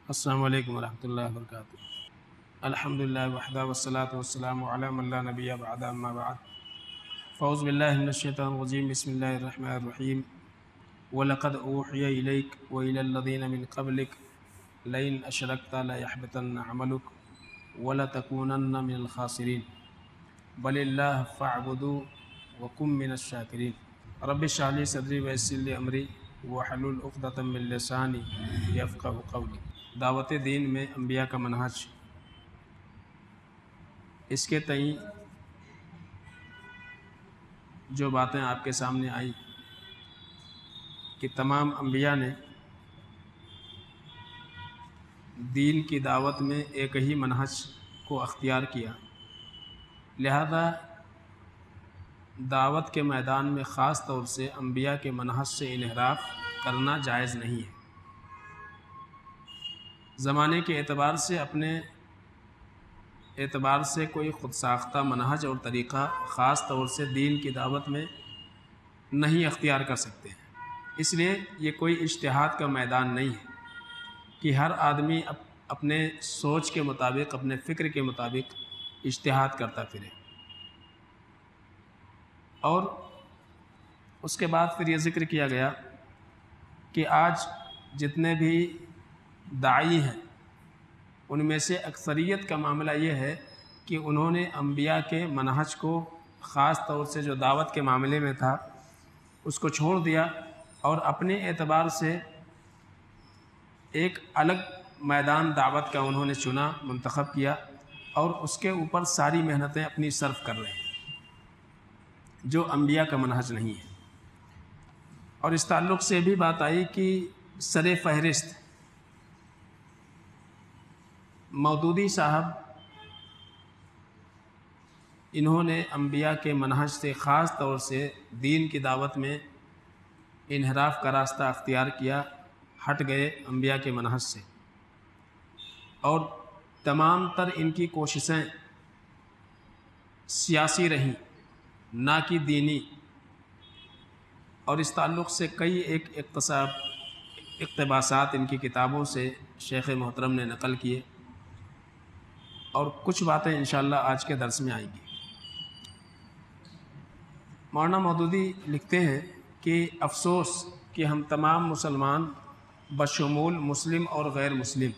السلام علیکم ورحمۃ اللہ وبرکاتہ۔ الحمدللہ وحدہ والصلاۃ والسلام علی من لا نبی بعد اما بعد فاعوذ باللہ من الشیطان الرجیم بسم اللہ الرحمن الرحیم وَلَقَدْ أُوحِيَ إِلَيْكَ وَإِلَى الَّذِينَ مِن قَبْلِكَ لَئِنْ أَشْرَكْتَ لَيَحْبَطَنَّ عَمَلُكَ وَلَتَكُونَنَّ مِنَ الْخَاسِرِينَ بَلِ اللَّهَ فَاعْبُدْهُ وَكُن مِّنَ الشَّاكِرِينَ رَبِّ اشْرَحْ لِي صَدْرِي وَيَسِّرْ لِي أَمْرِي وَاحْلُلْ عُقْدَةً مِّن لِّسَانِي يَفْقَهُوا قَوْلِي۔ دعوت دین میں انبیاء کا منہج، اس کے تئیں جو باتیں آپ کے سامنے آئی کہ تمام انبیاء نے دین کی دعوت میں ایک ہی منہج کو اختیار کیا، لہذا دعوت کے میدان میں خاص طور سے انبیاء کے منہج سے انحراف کرنا جائز نہیں ہے۔ زمانے کے اعتبار سے اپنے اعتبار سے کوئی خود ساختہ منہج اور طریقہ خاص طور سے دین کی دعوت میں نہیں اختیار کر سکتے ہیں۔ اس لیے یہ کوئی اجتہاد کا میدان نہیں ہے کہ ہر آدمی اپنے سوچ کے مطابق، اپنے فکر کے مطابق اجتہاد کرتا پھرے۔ اور اس کے بعد پھر یہ ذکر کیا گیا کہ آج جتنے بھی داعی ہیں ان میں سے اکثریت کا معاملہ یہ ہے کہ انہوں نے انبیاء کے منہج کو خاص طور سے جو دعوت کے معاملے میں تھا اس کو چھوڑ دیا اور اپنے اعتبار سے ایک الگ میدان دعوت کا انہوں نے چنا، منتخب کیا اور اس کے اوپر ساری محنتیں اپنی صرف کر رہے ہیں، جو انبیاء کا منہج نہیں ہے۔ اور اس تعلق سے بھی بات آئی کہ سر فہرست مودودی صاحب، انہوں نے انبیاء کے منہج سے خاص طور سے دین کی دعوت میں انحراف کا راستہ اختیار کیا، ہٹ گئے انبیاء کے منہج سے، اور تمام تر ان کی کوششیں سیاسی رہیں نہ کہ دینی۔ اور اس تعلق سے کئی ایک اقتباسات ان کی کتابوں سے شیخ محترم نے نقل کیے، اور کچھ باتیں انشاءاللہ آج کے درس میں آئیں گی۔ مولانا مودودی لکھتے ہیں کہ افسوس کہ ہم تمام مسلمان بشمول مسلم اور غیر مسلم،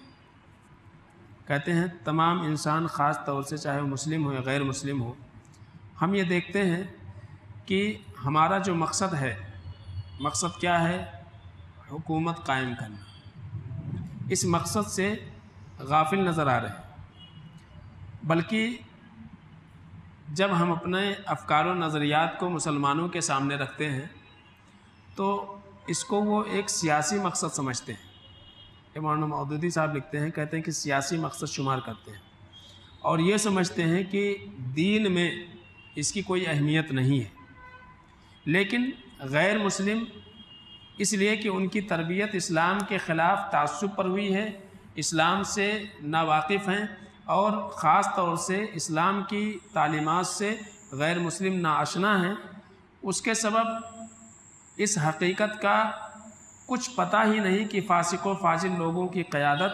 کہتے ہیں تمام انسان خاص طور سے چاہے وہ مسلم ہو یا غیر مسلم ہو، ہم یہ دیکھتے ہیں کہ ہمارا جو مقصد ہے، مقصد کیا ہے؟ حکومت قائم کرنا۔ اس مقصد سے غافل نظر آ رہے ہیں، بلکہ جب ہم اپنے افکار و نظریات کو مسلمانوں کے سامنے رکھتے ہیں تو اس کو وہ ایک سیاسی مقصد سمجھتے ہیں۔ مولانا مودودی صاحب لکھتے ہیں، کہتے ہیں کہ سیاسی مقصد شمار کرتے ہیں اور یہ سمجھتے ہیں کہ دین میں اس کی کوئی اہمیت نہیں ہے۔ لیکن غیر مسلم اس لیے کہ ان کی تربیت اسلام کے خلاف تعصب پر ہوئی ہے، اسلام سے ناواقف ہیں اور خاص طور سے اسلام کی تعلیمات سے غیر مسلم ناآشنا ہیں، اس کے سبب اس حقیقت کا کچھ پتہ ہی نہیں کہ فاسق و فاجر لوگوں کی قیادت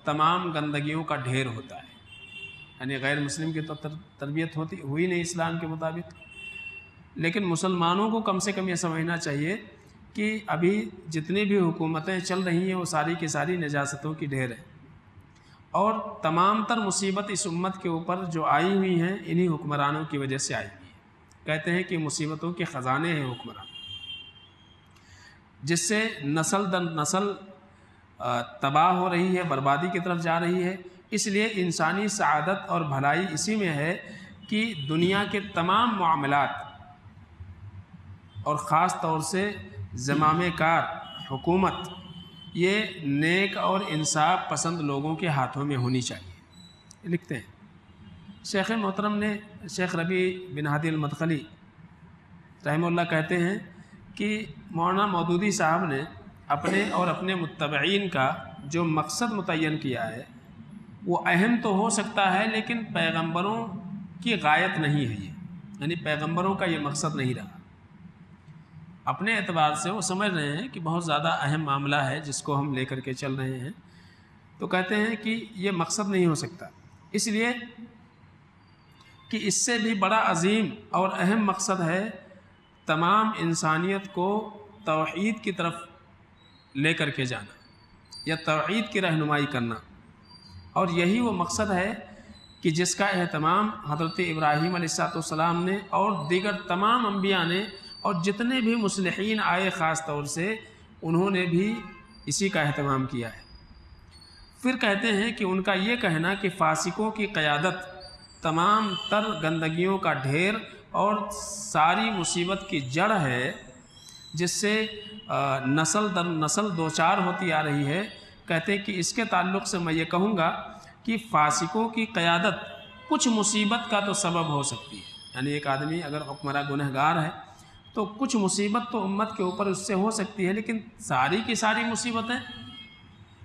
تمام گندگیوں کا ڈھیر ہوتا ہے۔ یعنی غیر مسلم کی تو تربیت ہوئی نہیں اسلام کے مطابق، لیکن مسلمانوں کو کم سے کم یہ سمجھنا چاہیے کہ ابھی جتنی بھی حکومتیں چل رہی ہیں وہ ساری کی ساری نجاستوں کی ڈھیر ہیں، اور تمام تر مصیبت اس امت کے اوپر جو آئی ہوئی ہیں انہی حکمرانوں کی وجہ سے آئی ہوئی ہے۔ کہتے ہیں کہ مصیبتوں کے خزانے ہیں حکمران، جس سے نسل در نسل تباہ ہو رہی ہے، بربادی کی طرف جا رہی ہے۔ اس لیے انسانی سعادت اور بھلائی اسی میں ہے کہ دنیا کے تمام معاملات اور خاص طور سے زمام کار حکومت یہ نیک اور انصاف پسند لوگوں کے ہاتھوں میں ہونی چاہیے۔ لکھتے ہیں شیخ محترم نے، شیخ ربیع بن ہادی المدخلی رحمہ اللہ کہتے ہیں کہ مولانا مودودی صاحب نے اپنے اور اپنے متبعین کا جو مقصد متعین کیا ہے وہ اہم تو ہو سکتا ہے، لیکن پیغمبروں کی غایت نہیں ہے یہ، یعنی پیغمبروں کا یہ مقصد نہیں رہا۔ اپنے اعتبار سے وہ سمجھ رہے ہیں کہ بہت زیادہ اہم معاملہ ہے جس کو ہم لے کر کے چل رہے ہیں، تو کہتے ہیں کہ یہ مقصد نہیں ہو سکتا، اس لیے کہ اس سے بھی بڑا عظیم اور اہم مقصد ہے تمام انسانیت کو توحید کی طرف لے کر کے جانا یا توحید کی رہنمائی کرنا، اور یہی وہ مقصد ہے کہ جس کا اہتمام حضرت ابراہیم علیہ السلام نے اور دیگر تمام انبیاء نے، اور جتنے بھی مصلحین آئے خاص طور سے انہوں نے بھی اسی کا اہتمام کیا ہے۔ پھر کہتے ہیں کہ ان کا یہ کہنا کہ فاسقوں کی قیادت تمام تر گندگیوں کا ڈھیر اور ساری مصیبت کی جڑ ہے، جس سے نسل در نسل دوچار ہوتی آ رہی ہے۔ کہتے ہیں کہ اس کے تعلق سے میں یہ کہوں گا کہ فاسقوں کی قیادت کچھ مصیبت کا تو سبب ہو سکتی ہے، یعنی ایک آدمی اگر حکمراں گنہگار ہے تو کچھ مصیبت تو امت کے اوپر اس سے ہو سکتی ہے، لیکن ساری کی ساری مصیبتیں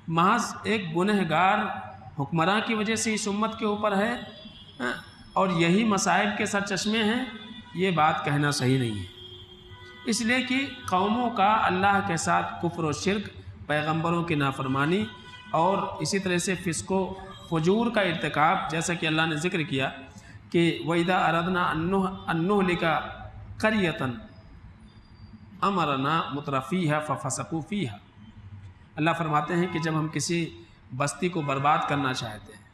محض ایک گنہگار حکمراں کی وجہ سے اس امت کے اوپر ہے اور یہی مصائب کے سرچشمے ہیں، یہ بات کہنا صحیح نہیں ہے۔ اس لیے کہ قوموں کا اللہ کے ساتھ کفر و شرک، پیغمبروں کی نافرمانی اور اسی طرح سے فسق و فجور کا ارتکاب، جیسا کہ اللہ نے ذکر کیا کہ وَإِذَا أَرَدْنَا أَن نُهْلِكَ قَرْيَةً أَمَرْنَا مُتْرَفِيهَا فَفَسَقُوا فِيهَا۔ اللہ فرماتے ہیں کہ جب ہم کسی بستی کو برباد کرنا چاہتے ہیں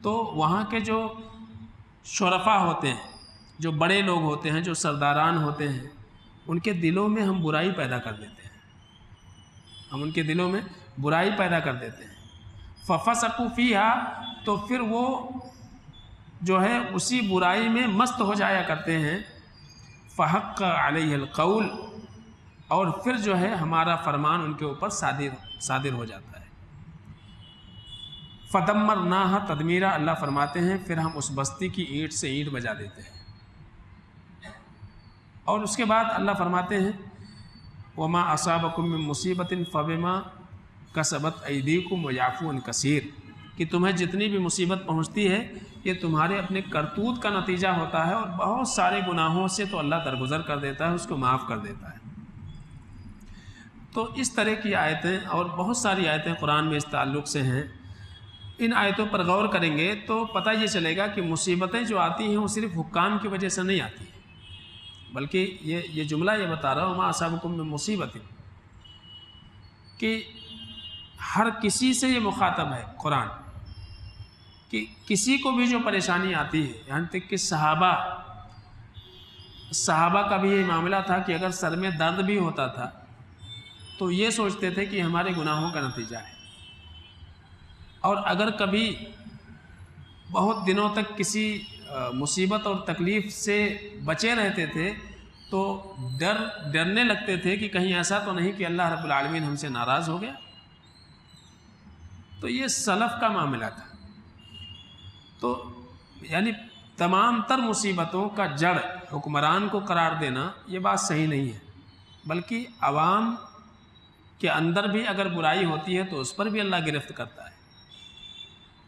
تو وہاں کے جو شرفا ہوتے ہیں، جو بڑے لوگ ہوتے ہیں، جو سرداران ہوتے ہیں، ان کے دلوں میں ہم برائی پیدا کر دیتے ہیں، ہم ان کے دلوں میں برائی پیدا کر دیتے ہیں۔ فَفَسَقُوا فِيهَا، تو پھر وہ جو ہے اسی برائی میں مست ہو جایا کرتے ہیں۔ فَحَقَّ عَلَيْهِ الْقَوْلُ، اور پھر جو ہے ہمارا فرمان ان کے اوپر صادر ہو جاتا ہے۔ فَدَمَّرْنَاهَا تَدْمِيرًا، اللہ فرماتے ہیں پھر ہم اس بستی کی اینٹ سے اینٹ بجا دیتے ہیں۔ اور اس کے بعد اللہ فرماتے ہیں وَمَا أَصَابَكُم مِّن مُّصِيبَةٍ فَبِمَا كَسَبَتْ أَيْدِيكُمْ وَيَعْفُو عَن كَثِيرٍ، کہ تمہیں جتنی بھی مصیبت پہنچتی ہے یہ تمہارے اپنے کرتوت کا نتیجہ ہوتا ہے، اور بہت سارے گناہوں سے تو اللہ درگزر کر دیتا ہے، اس کو معاف کر دیتا ہے۔ تو اس طرح کی آیتیں اور بہت ساری آیتیں قرآن میں اس تعلق سے ہیں۔ ان آیتوں پر غور کریں گے تو پتہ یہ چلے گا کہ مصیبتیں جو آتی ہیں وہ صرف حکام کی وجہ سے نہیں آتی ہیں، بلکہ یہ جملہ یہ بتا رہا ہوں وَمَا أَصَابَكُم مِّن مُّصِيبَةٍ، کہ ہر کسی سے یہ مخاطب ہے قرآن، کہ کسی کو بھی جو پریشانی آتی ہے، یہاں تک کہ صحابہ کا بھی یہ معاملہ تھا کہ اگر سر میں درد بھی ہوتا تھا تو یہ سوچتے تھے کہ ہمارے گناہوں کا نتیجہ ہے، اور اگر کبھی بہت دنوں تک کسی مصیبت اور تکلیف سے بچے رہتے تھے تو ڈرنے لگتے تھے کہ کہیں ایسا تو نہیں کہ اللہ رب العالمین ہم سے ناراض ہو گیا۔ تو یہ سلف کا معاملہ تھا۔ تو یعنی تمام تر مصیبتوں کا جڑ حکمران کو قرار دینا یہ بات صحیح نہیں ہے، بلکہ عوام کے اندر بھی اگر برائی ہوتی ہے تو اس پر بھی اللہ گرفت کرتا ہے۔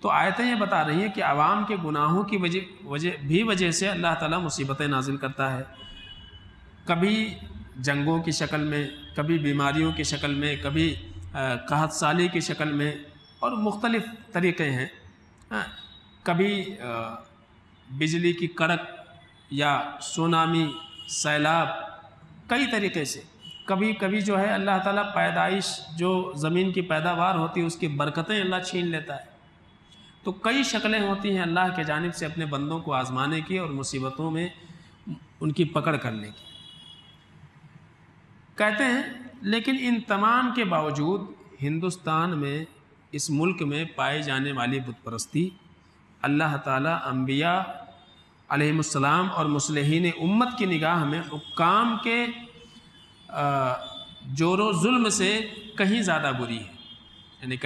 تو آیتیں یہ بتا رہی ہیں کہ عوام کے گناہوں کی وجہ سے اللہ تعالیٰ مصیبتیں نازل کرتا ہے، کبھی جنگوں کی شکل میں، کبھی بیماریوں کی شکل میں، کبھی قحط سالی کی شکل میں، اور مختلف طریقے ہیں۔ کبھی بجلی کی کڑک یا سونامی، سیلاب، کئی طریقے سے۔ کبھی جو ہے اللہ تعالیٰ پیدائش، جو زمین کی پیداوار ہوتی ہے اس کی برکتیں اللہ چھین لیتا ہے۔ تو کئی شکلیں ہوتی ہیں اللہ کے جانب سے اپنے بندوں کو آزمانے کی اور مصیبتوں میں ان کی پکڑ کرنے کی۔ کہتے ہیں لیکن ان تمام کے باوجود ہندوستان میں، اس ملک میں پائی جانے والی بت پرستی اللہ تعالیٰ انبیاء علیہم السلام اور مصلحین امت کی نگاہ میں حکام کے جور و ظلم سے کہیں زیادہ بری ہے۔ یعنی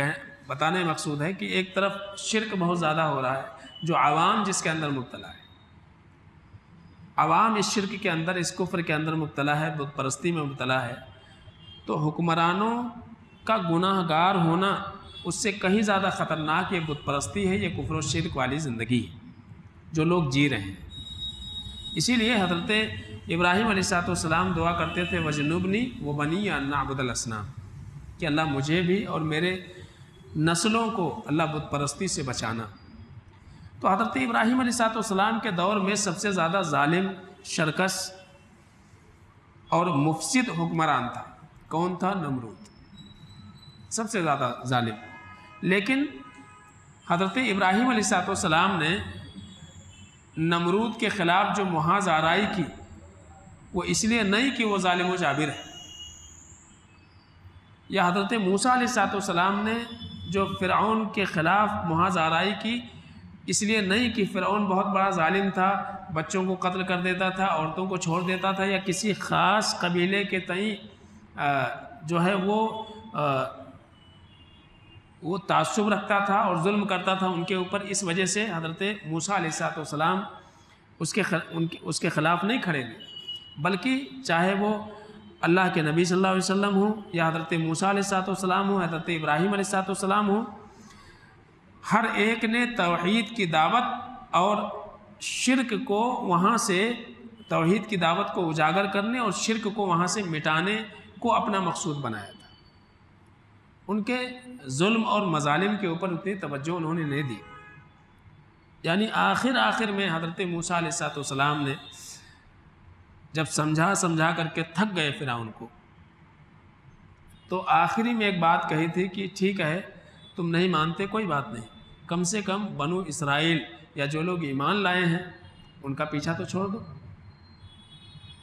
بتانے مقصود ہے کہ ایک طرف شرک بہت زیادہ ہو رہا ہے، جو عوام جس کے اندر مبتلا ہے، عوام اس شرک کے اندر، اس کفر کے اندر مبتلا ہے، بت پرستی میں مبتلا ہے، تو حکمرانوں کا گناہ گار ہونا اس سے کہیں زیادہ خطرناک یہ بت پرستی ہے، یہ کفر و شرک والی زندگی ہے جو لوگ جی رہے ہیں۔ اسی لیے حضرت ابراہیم علیہ السلام دعا کرتے تھے وَجْنُبْنِي وَبَنِيَّ أَن نَّعْبُدَ الْأَصْنَامَ، کہ اللہ مجھے بھی اور میرے نسلوں کو اللہ بت پرستی سے بچانا۔ تو حضرت ابراہیم علیہ السلام کے دور میں سب سے زیادہ ظالم، شرکس اور مفسد حکمران تھا۔ کون تھا؟ نمرود، سب سے زیادہ ظالم۔ لیکن حضرت ابراہیم علیہ السلام نے نمرود کے خلاف جو محاذ آرائی کی، وہ اس لیے نہیں کہ وہ ظالم و جابر ہے، یا حضرت موسیٰ علیہ السلام نے جو فرعون کے خلاف محاذ آرائی کی اس لیے نہیں کہ فرعون بہت بڑا ظالم تھا، بچوں کو قتل کر دیتا تھا، عورتوں کو چھوڑ دیتا تھا، یا کسی خاص قبیلے کے تئیں جو ہے وہ تعصب رکھتا تھا اور ظلم کرتا تھا ان کے اوپر، اس وجہ سے حضرت موسیٰ علیہ السلام اس کے خلاف نہیں کھڑے ہوئے، بلکہ چاہے وہ اللہ کے نبی صلی اللہ علیہ وسلم ہوں، یا حضرت موسیٰ علیہ السلام ہوں، حضرت ابراہیم علیہ السلام ہوں، ہر ایک نے توحید کی دعوت اور شرک کو وہاں سے، توحید کی دعوت کو اجاگر کرنے اور شرک کو وہاں سے مٹانے کو اپنا مقصود بنایا تھا۔ ان کے ظلم اور مظالم کے اوپر اتنی توجہ انہوں نے نہیں دی۔ یعنی آخر میں حضرت موسیٰ علیہ السلام نے جب سمجھا کر کے تھک گئے فرعون کو، تو آخری میں ایک بات کہی تھی کہ ٹھیک ہے تم نہیں مانتے، کوئی بات نہیں، کم سے کم بنو اسرائیل یا جو لوگ ایمان لائے ہیں ان کا پیچھا تو چھوڑ دو۔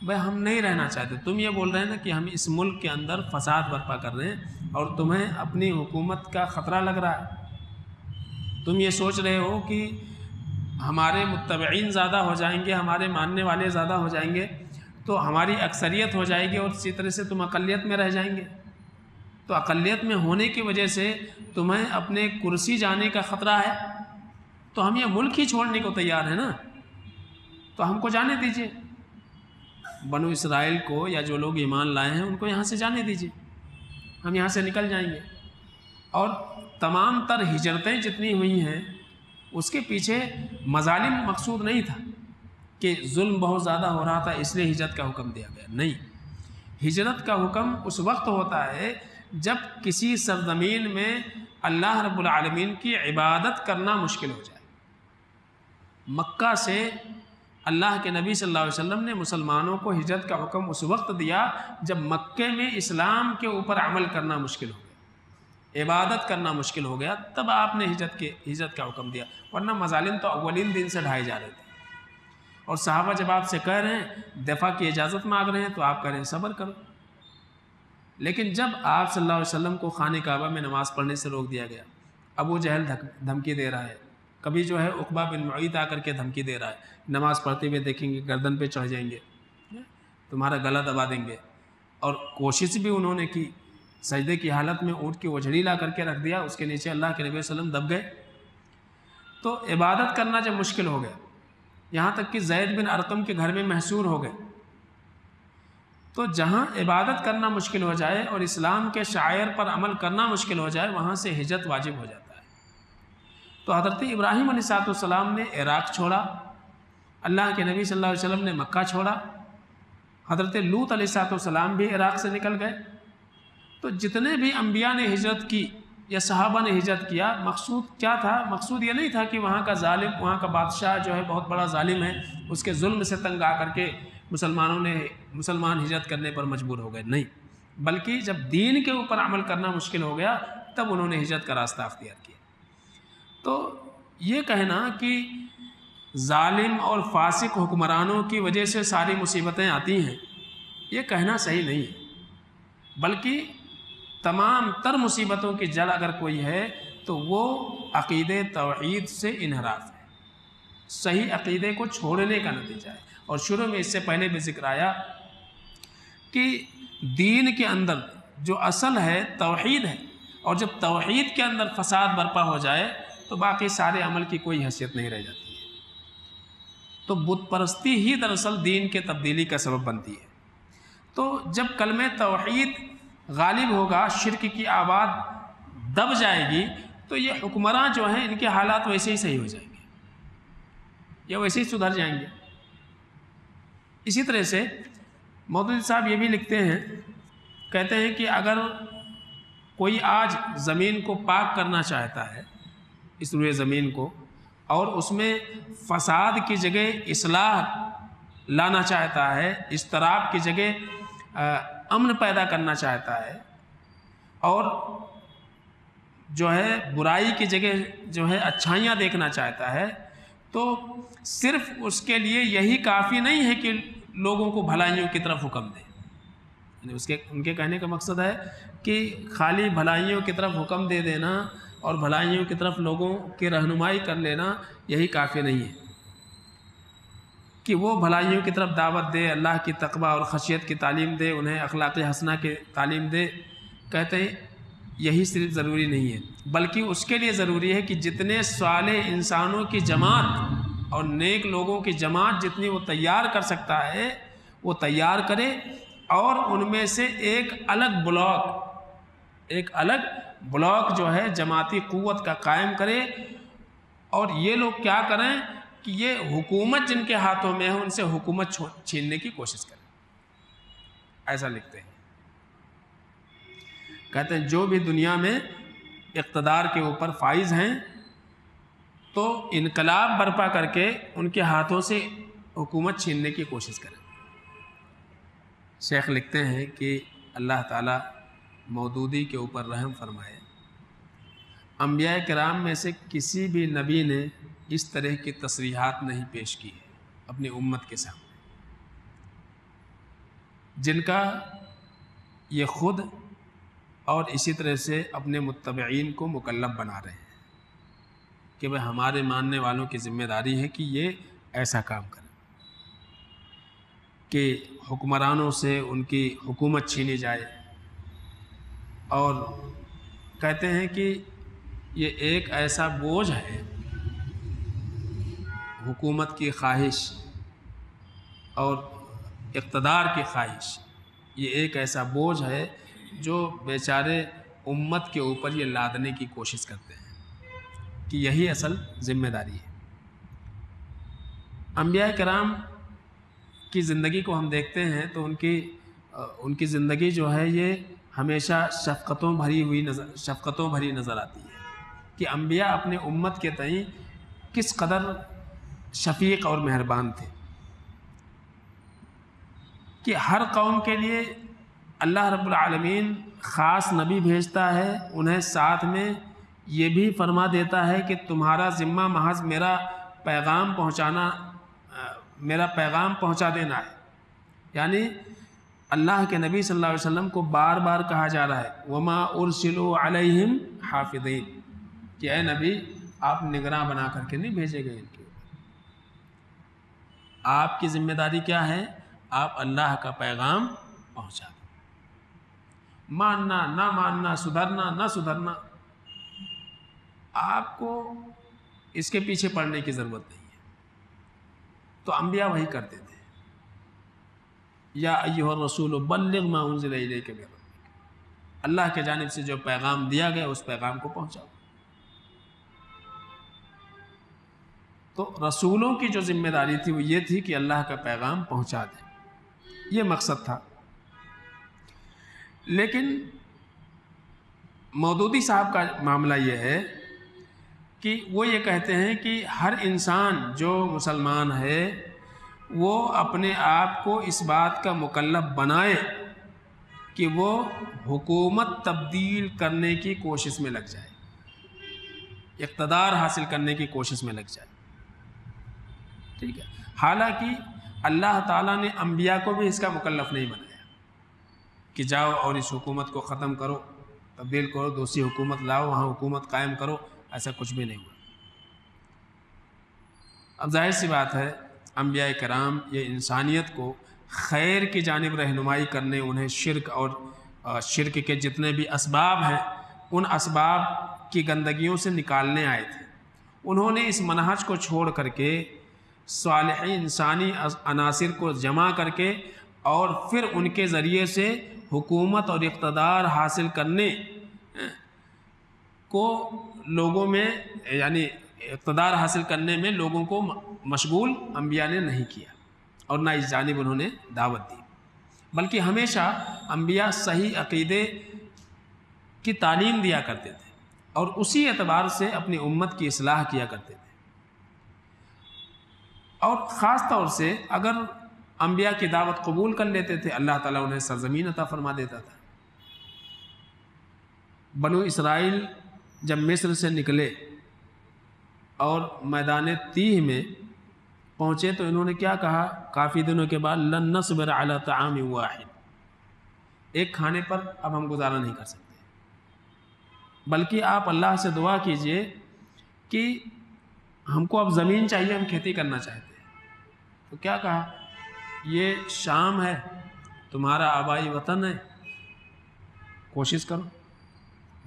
بھائی ہم نہیں رہنا چاہتے، تم یہ بول رہے ہیں نا کہ ہم اس ملک کے اندر فساد برپا کر رہے ہیں اور تمہیں اپنی حکومت کا خطرہ لگ رہا ہے، تم یہ سوچ رہے ہو کہ ہمارے متبعین زیادہ ہو جائیں گے، ہمارے ماننے والے زیادہ ہو جائیں گے تو ہماری اکثریت ہو جائے گی اور اسی طرح سے تم اقلیت میں رہ جائیں گے، تو اقلیت میں ہونے کی وجہ سے تمہیں اپنے کرسی جانے کا خطرہ ہے، تو ہم یہ ملک ہی چھوڑنے کو تیار ہیں نا، تو ہم کو جانے دیجئے، بنو اسرائیل کو یا جو لوگ ایمان لائے ہیں ان کو یہاں سے جانے دیجئے، ہم یہاں سے نکل جائیں گے۔ اور تمام تر ہجرتیں جتنی ہوئی ہیں اس کے پیچھے مظالم مقصود نہیں تھا کہ ظلم بہت زیادہ ہو رہا تھا اس لیے ہجرت کا حکم دیا گیا، نہیں، ہجرت کا حکم اس وقت ہوتا ہے جب کسی سرزمین میں اللہ رب العالمین کی عبادت کرنا مشکل ہو جائے۔ مکہ سے اللہ کے نبی صلی اللہ علیہ وسلم نے مسلمانوں کو ہجرت کا حکم اس وقت دیا جب مکے میں اسلام کے اوپر عمل کرنا مشکل ہو گیا، عبادت کرنا مشکل ہو گیا، تب آپ نے ہجرت کا حکم دیا، ورنہ مظالم تو اولین دن سے ڈھائے جا رہے تھے۔ اور صحابہ جب آپ سے کہہ رہے ہیں، دفاع کی اجازت مانگ رہے ہیں، تو آپ کہہ رہے ہیں صبر کرو۔ لیکن جب آپ صلی اللہ علیہ وسلم کو خانہ کعبہ میں نماز پڑھنے سے روک دیا گیا، ابو جہل دھمکی دے رہا ہے، کبھی جو ہے عقبہ بن معیط آ کر کے دھمکی دے رہا ہے، نماز پڑھتے ہوئے دیکھیں گے گردن پہ چڑھ جائیں گے، تمہارا گلا دبا دیں گے، اور کوشش بھی انہوں نے کی، سجدے کی حالت میں اونٹ کی وجھڑی لا کر کے رکھ دیا، اس کے نیچے اللہ کے نبی صلی اللہ علیہ وسلم دب گئے۔ تو عبادت کرنا جب مشکل ہو گیا، یہاں تک کہ زید بن ارقم کے گھر میں محصور ہو گئے، تو جہاں عبادت کرنا مشکل ہو جائے اور اسلام کے شعائر پر عمل کرنا مشکل ہو جائے، وہاں سے ہجرت واجب ہو جاتا ہے۔ تو حضرت ابراہیم علیہ السلام نے عراق چھوڑا، اللہ کے نبی صلی اللہ علیہ وسلم نے مکہ چھوڑا، حضرت لوط علیہ السلام بھی عراق سے نکل گئے۔ تو جتنے بھی انبیاء نے ہجرت کی یا صحابہ نے ہجرت کیا، مقصود کیا تھا؟ مقصود یہ نہیں تھا کہ وہاں کا ظالم، وہاں کا بادشاہ جو ہے بہت بڑا ظالم ہے، اس کے ظلم سے تنگ آ کر کے مسلمان ہجرت کرنے پر مجبور ہو گئے، نہیں، بلکہ جب دین کے اوپر عمل کرنا مشکل ہو گیا تب انہوں نے ہجرت کا راستہ اختیار کیا۔ تو یہ کہنا کہ ظالم اور فاسق حکمرانوں کی وجہ سے ساری مصیبتیں آتی ہیں، یہ کہنا صحیح نہیں ہے، بلکہ تمام تر مصیبتوں کی جڑ اگر کوئی ہے تو وہ عقیدے توحید سے انحراف ہے، صحیح عقیدے کو چھوڑنے کا نتیجہ ہے۔ اور شروع میں اس سے پہلے بھی ذکر آیا کہ دین کے اندر جو اصل ہے توحید ہے، اور جب توحید کے اندر فساد برپا ہو جائے تو باقی سارے عمل کی کوئی حیثیت نہیں رہ جاتی ہے۔ تو بت پرستی ہی دراصل دین کے تبدیلی کا سبب بنتی ہے۔ تو جب کلمہ توحید غالب ہوگا، شرک کی آواز دب جائے گی، تو یہ حکمراں جو ہیں ان کے حالات ویسے ہی صحیح ہو جائیں گے، یہ ویسے ہی سدھر جائیں گے۔ اسی طرح سے مودودی صاحب یہ بھی لکھتے ہیں، کہتے ہیں کہ اگر کوئی آج زمین کو پاک کرنا چاہتا ہے، اس روئے زمین کو، اور اس میں فساد کی جگہ اصلاح لانا چاہتا ہے، اضطراب کی جگہ امن پیدا کرنا چاہتا ہے، اور جو ہے برائی کی جگہ جو ہے اچھائیاں دیکھنا چاہتا ہے، تو صرف اس کے لیے یہی کافی نہیں ہے کہ لوگوں کو بھلائیوں کی طرف حکم دے، یعنی ان کے کہنے کا مقصد ہے کہ خالی بھلائیوں کی طرف حکم دے دینا اور بھلائیوں کی طرف لوگوں کی رہنمائی کر لینا یہی کافی نہیں ہے، کہ وہ بھلائیوں کی طرف دعوت دے، اللہ کی تقوی اور خشیت کی تعلیم دے، انہیں اخلاق حسنہ کی تعلیم دے۔ کہتے ہیں یہی صرف ضروری نہیں ہے، بلکہ اس کے لیے ضروری ہے کہ جتنے صالح انسانوں کی جماعت اور نیک لوگوں کی جماعت جتنی وہ تیار کر سکتا ہے وہ تیار کرے، اور ان میں سے ایک الگ بلاک جو ہے جماعتی قوت کا قائم کرے، اور یہ لوگ کیا کریں کہ یہ حکومت جن کے ہاتھوں میں ہے ان سے حکومت چھیننے کی کوشش کریں، ایسا لکھتے ہیں۔ کہتے ہیں جو بھی دنیا میں اقتدار کے اوپر فائز ہیں تو انقلاب برپا کر کے ان کے ہاتھوں سے حکومت چھیننے کی کوشش کریں۔ شیخ لکھتے ہیں کہ اللہ تعالیٰ مودودی کے اوپر رحم فرمائے، انبیاء کرام میں سے کسی بھی نبی نے اس طرح کی تصریحات نہیں پیش کی ہے اپنی امت کے سامنے، جن کا یہ خود اور اسی طرح سے اپنے متبعین کو مکلف بنا رہے ہیں کہ وہ ہمارے ماننے والوں کی ذمہ داری ہے کہ یہ ایسا کام کریں کہ حکمرانوں سے ان کی حکومت چھینی جائے، اور کہتے ہیں کہ یہ ایک ایسا بوجھ ہے، حکومت کی خواہش اور اقتدار کی خواہش، یہ ایک ایسا بوجھ ہے جو بیچارے امت کے اوپر یہ لادنے کی کوشش کرتے ہیں کہ یہی اصل ذمہ داری ہے۔ انبیاء کرام کی زندگی کو ہم دیکھتے ہیں تو ان کی زندگی جو ہے یہ ہمیشہ شفقتوں بھری نظر آتی ہے کہ انبیاء اپنے امت کے تئیں کس قدر شفیق اور مہربان تھے، کہ ہر قوم کے لیے اللہ رب العالمین خاص نبی بھیجتا ہے، انہیں ساتھ میں یہ بھی فرما دیتا ہے کہ تمہارا ذمہ محض میرا پیغام پہنچا دینا ہے، یعنی اللہ کے نبی صلی اللہ علیہ وسلم کو بار بار کہا جا رہا ہے وما ارسلوا علیہم حافظین، کہ اے نبی آپ نگراں بنا کر کے نہیں بھیجے گئے ان کے اوپر، آپ کی ذمہ داری کیا ہے؟ آپ اللہ کا پیغام پہنچا دیں، ماننا نہ ماننا، سدھرنا نہ سدھرنا، آپ کو اس کے پیچھے پڑنے کی ضرورت نہیں ہے۔ تو انبیاء وہی کرتے تھے، یا ایھا الرسول بلغ ما انزل الیک من ربک، اللہ کے جانب سے جو پیغام دیا گیا اس پیغام کو پہنچاؤ۔ تو رسولوں کی جو ذمہ داری تھی وہ یہ تھی کہ اللہ کا پیغام پہنچا دیں، یہ مقصد تھا۔ لیکن مودودی صاحب کا معاملہ یہ ہے کہ وہ یہ کہتے ہیں کہ ہر انسان جو مسلمان ہے وہ اپنے آپ کو اس بات کا مکلف بنائے کہ وہ حکومت تبدیل کرنے کی کوشش میں لگ جائے، اقتدار حاصل کرنے کی کوشش میں لگ جائے، ٹھیک ہے۔ حالانکہ اللہ تعالیٰ نے انبیاء کو بھی اس کا مکلف نہیں بنایا کہ جاؤ اور اس حکومت کو ختم کرو، تبدیل کرو، دوسری حکومت لاؤ، وہاں حکومت قائم کرو، ایسا کچھ بھی نہیں ہوا۔ اب ظاہر سی بات ہے انبیاء کرام یہ انسانیت کو خیر کی جانب رہنمائی کرنے، انہیں شرک اور شرک کے جتنے بھی اسباب ہیں ان اسباب کی گندگیوں سے نکالنے آئے تھے۔ انہوں نے اس منہج کو چھوڑ کر کے صالح انسانی عناصر کو جمع کر کے اور پھر ان کے ذریعے سے حکومت اور اقتدار حاصل کرنے کو لوگوں میں، یعنی اقتدار حاصل کرنے میں لوگوں کو مشغول انبیاء نے نہیں کیا، اور نہ اس جانب انہوں نے دعوت دی، بلکہ ہمیشہ انبیاء صحیح عقیدے کی تعلیم دیا کرتے تھے اور اسی اعتبار سے اپنی امت کی اصلاح کیا کرتے تھے. اور خاص طور سے اگر انبیاء کی دعوت قبول کر لیتے تھے اللہ تعالیٰ انہیں سرزمین عطا فرما دیتا تھا. بنو اسرائیل جب مصر سے نکلے اور میدان تیہ میں پہنچے تو انہوں نے کیا کہا کافی دنوں کے بعد لن نصبر علی طعام واحد، ایک کھانے پر اب ہم گزارا نہیں کر سکتے، بلکہ آپ اللہ سے دعا کیجئے کہ ہم کو اب زمین چاہیے، ہم کھیتی کرنا چاہتے ہیں. تو کیا کہا، یہ شام ہے، تمہارا آبائی وطن ہے، کوشش کرو،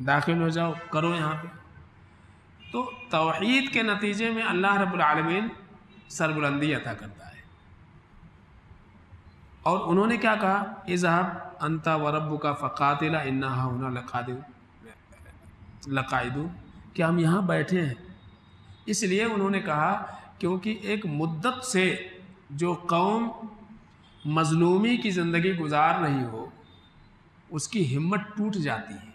داخل ہو جاؤ، کرو یہاں پہ. تو توحید کے نتیجے میں اللہ رب العالمین سربلندی عطا کرتا ہے. اور انہوں نے کیا کہا، اذهب انت وربک فقاتلا انا هاہنا لقاعدون، کہ ہم یہاں بیٹھے ہیں. اس لیے انہوں نے کہا کیونکہ ایک مدت سے جو قوم مظلومی کی زندگی گزار رہی ہو اس کی ہمت ٹوٹ جاتی ہے،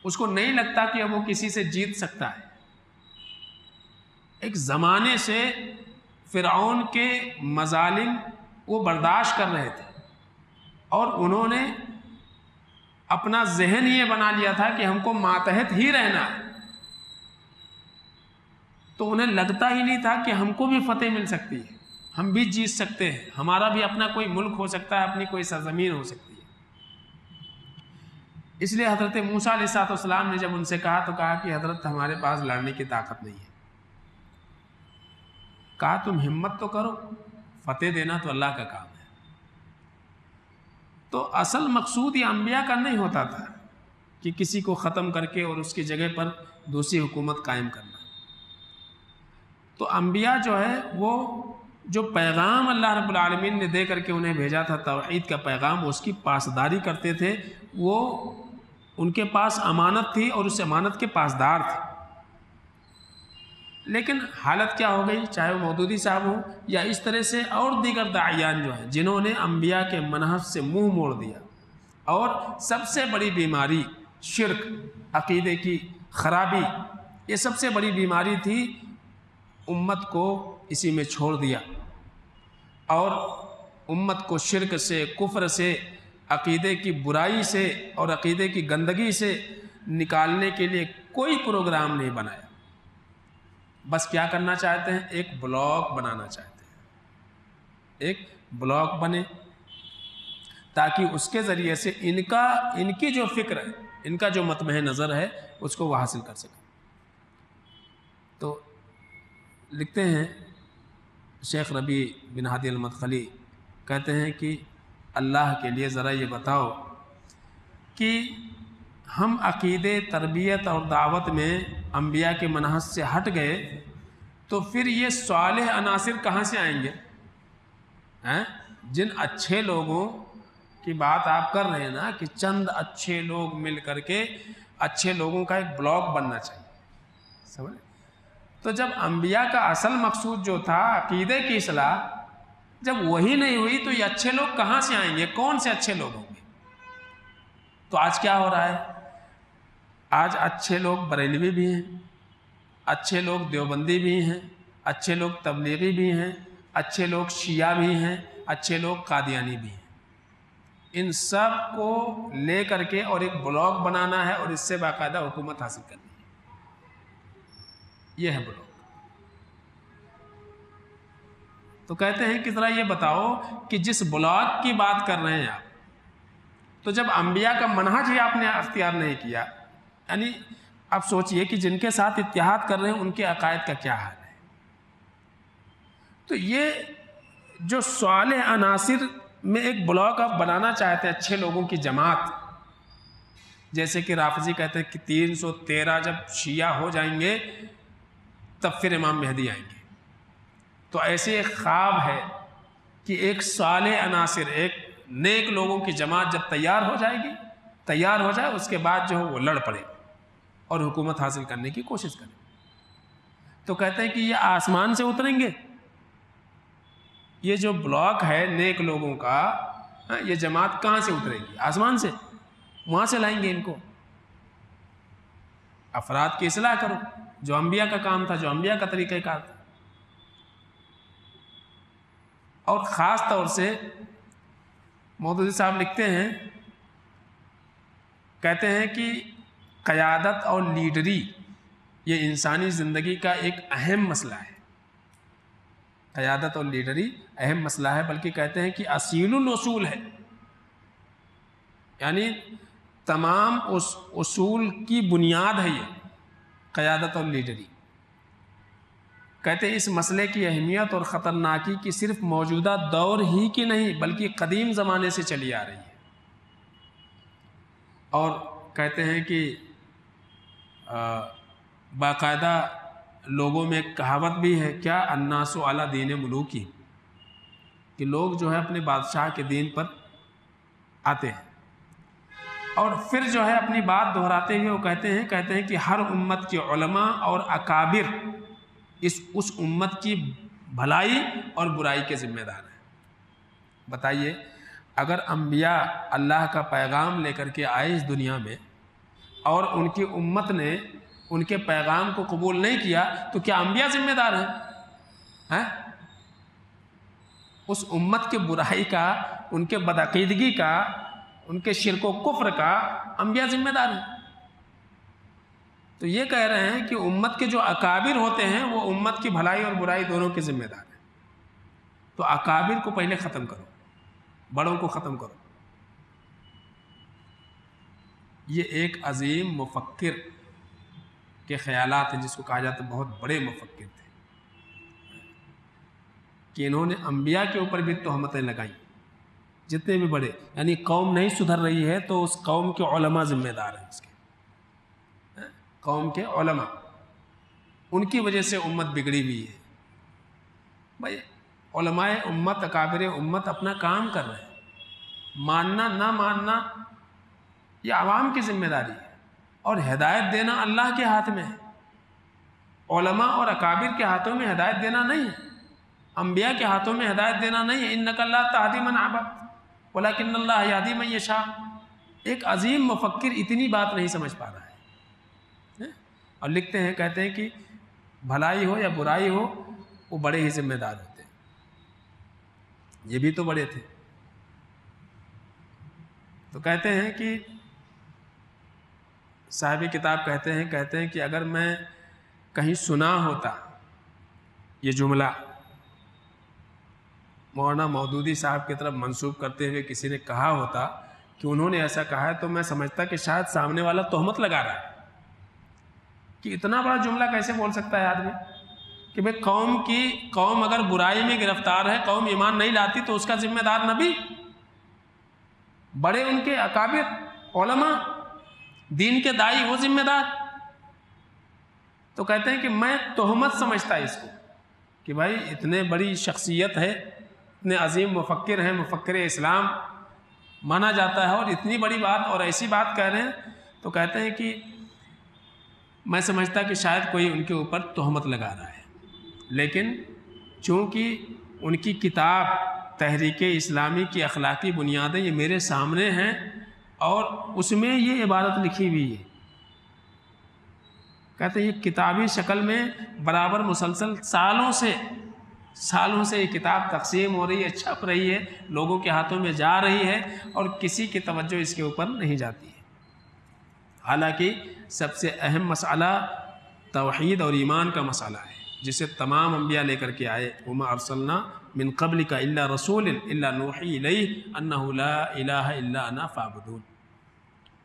اس کو نہیں لگتا کہ اب وہ کسی سے جیت سکتا ہے. ایک زمانے سے فرعون کے مظالم وہ برداشت کر رہے تھے اور انہوں نے اپنا ذہن یہ بنا لیا تھا کہ ہم کو ماتحت ہی رہنا ہے. تو انہیں لگتا ہی نہیں تھا کہ ہم کو بھی فتح مل سکتی ہے، ہم بھی جیت سکتے ہیں، ہمارا بھی اپنا کوئی ملک ہو سکتا ہے، اپنی کوئی سرزمین ہو سکتی ہے. اس لیے حضرت موسیٰ علیہ السلام نے جب ان سے کہا تو کہا کہ حضرت ہمارے پاس لڑنے کی طاقت نہیں ہے. کہا تم ہمت تو کرو، فتح دینا تو اللہ کا کام ہے. تو اصل مقصود یہ انبیاء کا نہیں ہوتا تھا کہ کسی کو ختم کر کے اور اس کی جگہ پر دوسری حکومت قائم کرنا. تو انبیاء جو ہے وہ جو پیغام اللہ رب العالمین نے دے کر کے انہیں بھیجا تھا توحید کا پیغام، اس کی پاسداری کرتے تھے. وہ ان کے پاس امانت تھی اور اس امانت کے پاسدار تھے. لیکن حالت کیا ہو گئی، چاہے وہ مودودی صاحب ہوں یا اس طرح سے اور دیگر داعیان جو ہیں جنہوں نے انبیاء کے منہج سے منہ موڑ دیا. اور سب سے بڑی بیماری شرک، عقیدے کی خرابی، یہ سب سے بڑی بیماری تھی. امت کو اسی میں چھوڑ دیا اور امت کو شرک سے، کفر سے، عقیدے کی برائی سے اور عقیدے کی گندگی سے نکالنے کے لیے کوئی پروگرام نہیں بنایا. بس کیا کرنا چاہتے ہیں، ایک بلاک بنانا چاہتے ہیں، ایک بلاک بنے تاکہ اس کے ذریعے سے ان کی جو فکر ہے، ان کا جو مطمع نظر ہے اس کو وہ حاصل کر سکیں. تو لکھتے ہیں شیخ ربیع بن ہادی المدخلی، کہتے ہیں کہ اللہ کے لیے ذرا یہ بتاؤ کہ ہم عقیدے، تربیت اور دعوت میں انبیاء کے منہج سے ہٹ گئے تو پھر یہ صالح عناصر کہاں سے آئیں گے؟ جن اچھے لوگوں کی بات آپ کر رہے ہیں نا کہ چند اچھے لوگ مل کر کے اچھے لوگوں کا ایک بلاک بننا چاہیے، سمجھ؟ تو جب انبیاء کا اصل مقصود جو تھا عقیدے کی اصلاح، جب وہی نہیں ہوئی تو یہ اچھے لوگ کہاں سے آئیں گے؟ کون سے اچھے لوگ ہوں گے؟ تو آج کیا ہو رہا ہے، آج اچھے لوگ بریلوی بھی ہیں، اچھے لوگ دیوبندی بھی ہیں، اچھے لوگ تبلیغی بھی ہیں، اچھے لوگ شیعہ بھی ہیں، اچھے لوگ قادیانی بھی ہیں. ان سب کو لے کر کے اور ایک بلاک بنانا ہے اور اس سے باقاعدہ حکومت حاصل کرنی ہے. یہ ہے بلاک. تو کہتے ہیں کہ ذرا یہ بتاؤ کہ جس بلاک کی بات کر رہے ہیں آپ، تو جب انبیاء کا منہج ہی آپ نے اختیار نہیں کیا، یعنی آپ سوچئے کہ جن کے ساتھ اتحاد کر رہے ہیں ان کے عقائد کا کیا حال ہے. تو یہ جو صالح عناصر میں ایک بلاک آپ بنانا چاہتے ہیں، اچھے لوگوں کی جماعت، جیسے کہ رافضی کہتے ہیں کہ 313 جب شیعہ ہو جائیں گے تب پھر امام مہدی آئیں گے. تو ایسے ایک خواب ہے کہ ایک صالح عناصر، ایک نیک لوگوں کی جماعت جب تیار ہو جائے گی، تیار ہو جائے، اس کے بعد جو ہے وہ لڑ پڑے اور حکومت حاصل کرنے کی کوشش کرے. تو کہتے ہیں کہ یہ آسمان سے اتریں گے، یہ جو بلاک ہے نیک لوگوں کا، یہ جماعت کہاں سے اترے گی؟ آسمان سے. وہاں سے لائیں گے ان کو. افراد کی اصلاح کرو، جو انبیاء کا کام تھا، جو انبیاء کا طریقہ کار تھا. اور خاص طور سے مودودی صاحب لکھتے ہیں، کہتے ہیں کہ قیادت اور لیڈری یہ انسانی زندگی کا ایک اہم مسئلہ ہے. قیادت اور لیڈری اہم مسئلہ ہے، بلکہ کہتے ہیں کہ اصیل الاصول ہے، یعنی تمام اس اصول کی بنیاد ہے یہ قیادت اور لیڈری. کہتے ہیں اس مسئلے کی اہمیت اور خطرناکی کی صرف موجودہ دور ہی کی نہیں بلکہ قدیم زمانے سے چلی آ رہی ہے. اور کہتے ہیں کہ باقاعدہ لوگوں میں ایک کہاوت بھی ہے، کیا الناس علی دین ملوکی، کہ لوگ جو ہے اپنے بادشاہ کے دین پر آتے ہیں. اور پھر جو ہے اپنی بات دہراتے ہوئے وہ کہتے ہیں کہ ہر امت کے علماء اور اکابر اس امت کی بھلائی اور برائی کے ذمہ دار ہیں. بتائیے، اگر انبیاء اللہ کا پیغام لے کر کے آئے اس دنیا میں اور ان کی امت نے ان کے پیغام کو قبول نہیں کیا تو کیا انبیاء ذمہ دار ہیں؟ اس امت کے برائی کا، ان کے بدعقیدگی کا، ان کے شرک و کفر کا انبیاء ذمہ دار ہیں. تو یہ کہہ رہے ہیں کہ امت کے جو اکابر ہوتے ہیں وہ امت کی بھلائی اور برائی دونوں کے ذمہ دار ہیں. تو اکابر کو پہلے ختم کرو، بڑوں کو ختم کرو. یہ ایک عظیم مفکر کے خیالات ہیں، جس کو کہا جاتا ہے بہت بڑے مفکر تھے، کہ انہوں نے انبیاء کے اوپر بھی تہمتیں لگائیں، جتنے بھی بڑے. یعنی قوم نہیں سدھر رہی ہے تو اس قوم کے علماء ذمہ دار ہیں. اس کے قوم کے علماء، ان کی وجہ سے امت بگڑی ہوئی ہے. بھائی علماء امت، اکابر امت اپنا کام کر رہے ہیں، ماننا نہ ماننا یہ عوام کی ذمہ داری ہے، اور ہدایت دینا اللہ کے ہاتھ میں ہے. علماء اور اکابر کے ہاتھوں میں ہدایت دینا نہیں ہے، انبیاء کے ہاتھوں میں ہدایت دینا نہیں ہے. انک لا تہدی من احببت ولکن اللہ یہدی من یشاء. ایک عظیم مفکر اتنی بات نہیں سمجھ پا رہا ہے، اور لکھتے ہیں، کہتے ہیں کہ بھلائی ہو یا برائی ہو وہ بڑے ہی ذمہ دار ہوتے ہیں. یہ بھی تو بڑے تھے. تو کہتے ہیں کہ صاحب کتاب کہتے ہیں کہ اگر میں کہیں سنا ہوتا یہ جملہ مولانا مودودی صاحب کی طرف منسوب کرتے ہوئے کسی نے کہا ہوتا کہ انہوں نے ایسا کہا ہے، تو میں سمجھتا کہ شاید سامنے والا تہمت لگا رہا ہے کہ اتنا بڑا جملہ کیسے بول سکتا ہے آدمی. کہ بھئی قوم اگر برائی میں گرفتار ہے، قوم ایمان نہیں لاتی، تو اس کا ذمہ دار نبی، بڑے ان کے اکابر، علماء، دین کے دائی، وہ ذمہ دار. تو کہتے ہیں کہ میں تہمت سمجھتا اس کو، کہ بھائی اتنے بڑی شخصیت ہے، اتنے عظیم مفکر ہیں، مفکر اسلام مانا جاتا ہے، اور اتنی بڑی بات اور ایسی بات کہہ رہے ہیں. تو کہتے ہیں کہ میں سمجھتا کہ شاید کوئی ان کے اوپر تہمت لگا رہا ہے. لیکن چونکہ ان کی کتاب تحریک اسلامی کی اخلاقی بنیادیں یہ میرے سامنے ہیں، اور اس میں یہ عبارت لکھی ہوئی ہے. کہتے ہیں یہ کتابی شکل میں برابر مسلسل سالوں سے یہ کتاب تقسیم ہو رہی ہے، چھپ رہی ہے، لوگوں کے ہاتھوں میں جا رہی ہے، اور کسی کی توجہ اس کے اوپر نہیں جاتی ہے. حالانکہ سب سے اہم مسئلہ توحید اور ایمان کا مسئلہ ہے، جسے تمام انبیاء لے کر کے آئے. وما ارسلنا من قبلک الا رسول الا نوحی الیہ انہ لا الہ الا انا فاعبدون.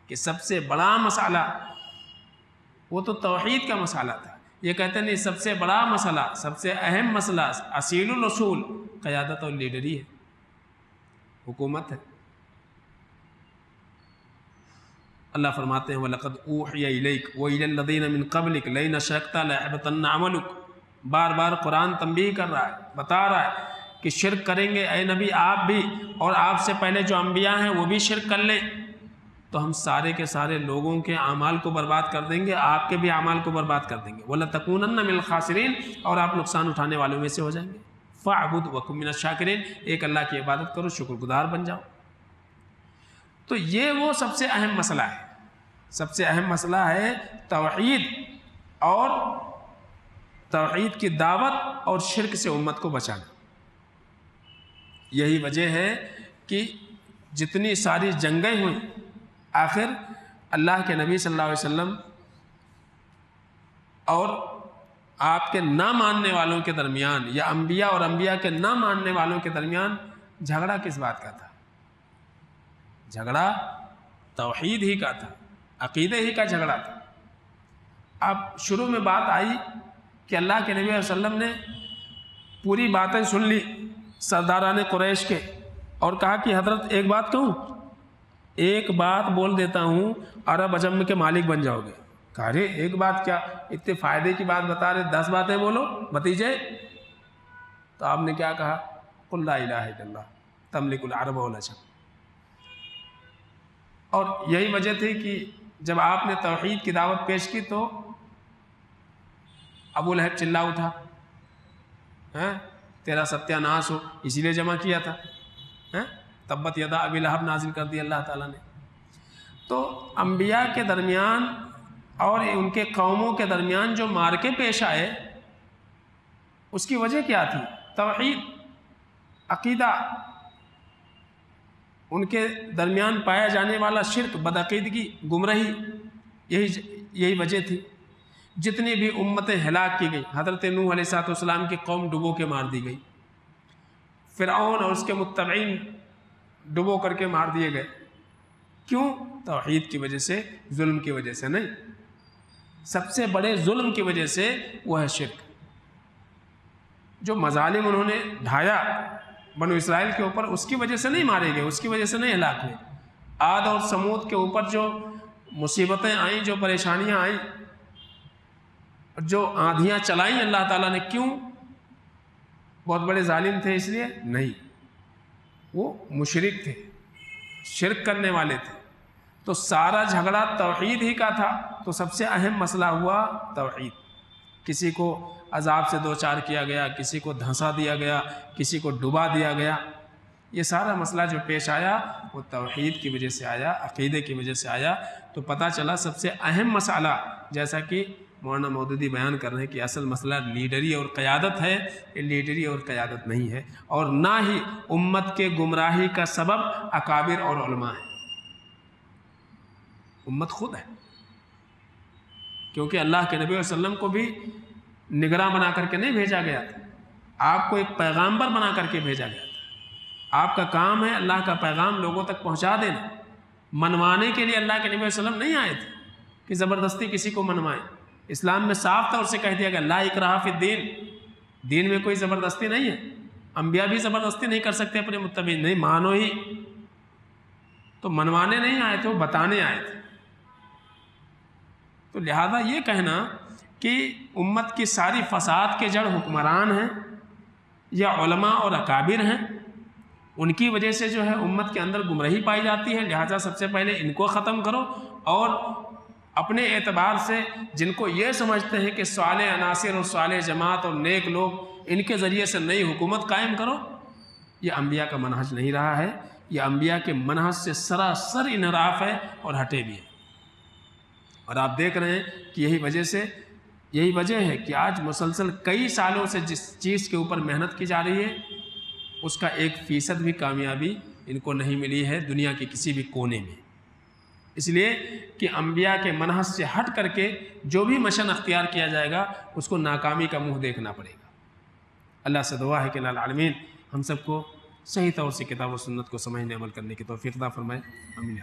کہ سب سے بڑا مسئلہ وہ تو توحید کا مسئلہ تھا. یہ کہتے ہیں سب سے بڑا مسئلہ، سب سے اہم مسئلہ، اصیل الاصول قیادت اور لیڈری ہے، حکومت ہے. اللہ فرماتے ہیں وَلَقَدْ أُوحِيَ إِلَيْكَ وَإِلَى الَّذِينَ مِن قَبْلِكَ لَئِنْ أَشْرَكْتَ لَيَحْبَطَنَّ عَمَلُكَ. بار بار قرآن تنبیہ کر رہا ہے، بتا رہا ہے کہ شرک کریں گے اے نبی آپ بھی، اور آپ سے پہلے جو انبیاء ہیں وہ بھی شرک کر لیں تو ہم سارے کے سارے لوگوں کے اعمال کو برباد کر دیں گے، آپ کے بھی اعمال کو برباد کر دیں گے. وَلَتَكُونَنَّ مِنَ الْخَاسِرِينَ، اور آپ نقصان اٹھانے والوں میں سے ہو جائیں گے. فَاعْبُدْ وَكُن مِنَ الشَّاكِرِينَ، ایک اللہ کی عبادت کرو، شکر گزار بن جاؤ. تو یہ وہ سب سے اہم مسئلہ ہے، سب سے اہم مسئلہ ہے توحید، اور توحید کی دعوت اور شرک سے امت کو بچانا۔ یہی وجہ ہے کہ جتنی ساری جنگیں ہوئیں، آخر اللہ کے نبی صلی اللہ علیہ وسلم اور آپ کے نہ ماننے والوں کے درمیان، یا انبیاء اور انبیاء کے نہ ماننے والوں کے درمیان جھگڑا کس بات کا تھا؟ جھگڑا توحید ہی کا تھا، عقیدے ہی کا جھگڑا تھا۔ اب شروع میں بات آئی کہ اللہ کے نبی علیہ وسلم نے پوری باتیں سن لی سرداران قریش کے، اور کہا کہ حضرت ایک بات کہوں، ایک بات بول دیتا ہوں، عرب عجم کے مالک بن جاؤ گے۔ کہا رے ایک بات کیا، اتنے فائدے کی بات بتا رہے، 10 باتیں بولو بھتیجے۔ تو آپ نے کیا کہا؟ قل لا الہ الا اللہ تملک العرب والعجم۔ اور یہی وجہ تھی کہ جب آپ نے توحید کی دعوت پیش کی تو ابو لہب چلا اٹھا، تیرا ستیہ ناش ہو، اسی لیے جمع کیا تھا، تبت یدا ابی لہب نازل کر دیا اللہ تعالیٰ نے۔ تو انبیاء کے درمیان اور ان کے قوموں کے درمیان جو مارکے پیش آئے، اس کی وجہ کیا تھی؟ توحید، عقیدہ، ان کے درمیان پایا جانے والا شرک، بدعقیدگی، گمراہی، یہی وجہ تھی۔ جتنی بھی امتیں ہلاک کی گئی، حضرت نوح علیہ السلام کی قوم ڈبو کے مار دی گئی، فرعون اور اس کے متبعین ڈبو کر کے مار دیے گئے۔ کیوں؟ توحید کی وجہ سے، ظلم کی وجہ سے نہیں۔ سب سے بڑے ظلم کی وجہ سے وہ ہے شرک۔ جو مظالم انہوں نے ڈھایا بنو اسرائیل کے اوپر، اس کی وجہ سے نہیں مارے گئے، اس کی وجہ سے نہیں ہلاک ہوئے۔ عاد اور سمود کے اوپر جو مصیبتیں آئیں، جو پریشانیاں آئیں، جو آندھیاں چلائیں اللہ تعالیٰ نے، کیوں؟ بہت بڑے ظالم تھے اس لیے؟ نہیں، وہ مشرک تھے، شرک کرنے والے تھے۔ تو سارا جھگڑا توحید ہی کا تھا۔ تو سب سے اہم مسئلہ ہوا توحید۔ کسی کو عذاب سے دوچار کیا گیا، کسی کو دھنسا دیا گیا، کسی کو ڈبا دیا گیا۔ یہ سارا مسئلہ جو پیش آیا وہ توحید کی وجہ سے آیا، عقیدے کی وجہ سے آیا۔ تو پتہ چلا سب سے اہم مسئلہ، جیسا کہ مولانا مودودی بیان کر رہے ہیں کہ اصل مسئلہ لیڈری اور قیادت ہے، یہ لیڈری اور قیادت نہیں ہے، اور نہ ہی امت کے گمراہی کا سبب اکابر اور علماء ہیں، امت خود ہے۔ کیونکہ اللہ کے نبی علیہ وسلم کو بھی نگراں بنا کر کے نہیں بھیجا گیا تھا، آپ کو ایک پیغامبر بنا کر کے بھیجا گیا تھا۔ آپ کا کام ہے اللہ کا پیغام لوگوں تک پہنچا دینا۔ منوانے کے لیے اللہ کے نبی علیہ وسلم نہیں آئے تھے کہ زبردستی کسی کو منوائیں۔ اسلام میں صاف طور سے کہہ دیا گیا لا اکراہ فی الدین، دین میں کوئی زبردستی نہیں ہے۔ انبیاء بھی زبردستی نہیں کر سکتے اپنے متبعین، نہیں مانو ہی۔ تو منوانے نہیں آئے تھے، وہ بتانے آئے تھے۔ تو لہذا یہ کہنا کہ امت کی ساری فساد کے جڑ حکمران ہیں یا علماء اور اکابر ہیں، ان کی وجہ سے جو ہے امت کے اندر گمراہی پائی جاتی ہے، لہذا سب سے پہلے ان کو ختم کرو، اور اپنے اعتبار سے جن کو یہ سمجھتے ہیں کہ صالح عناصر اور صالح جماعت اور نیک لوگ، ان کے ذریعے سے نئی حکومت قائم کرو۔ یہ انبیاء کا منہج نہیں رہا ہے، یہ انبیاء کے منہج سے سراسر انحراف ہے اور ہٹے بھی ہے۔ اور آپ دیکھ رہے ہیں کہ یہی وجہ ہے کہ آج مسلسل کئی سالوں سے جس چیز کے اوپر محنت کی جا رہی ہے، اس کا 1% بھی کامیابی ان کو نہیں ملی ہے دنیا کے کسی بھی کونے میں۔ اس لیے کہ انبیاء کے منہج سے ہٹ کر کے جو بھی مشن اختیار کیا جائے گا، اس کو ناکامی کا منہ دیکھنا پڑے گا۔ اللہ سے دعا ہے کہ اللہ العالمین ہم سب کو صحیح طور سے کتاب و سنت کو سمجھنے عمل کرنے کی توفیق عطا فرمائے۔ آمین۔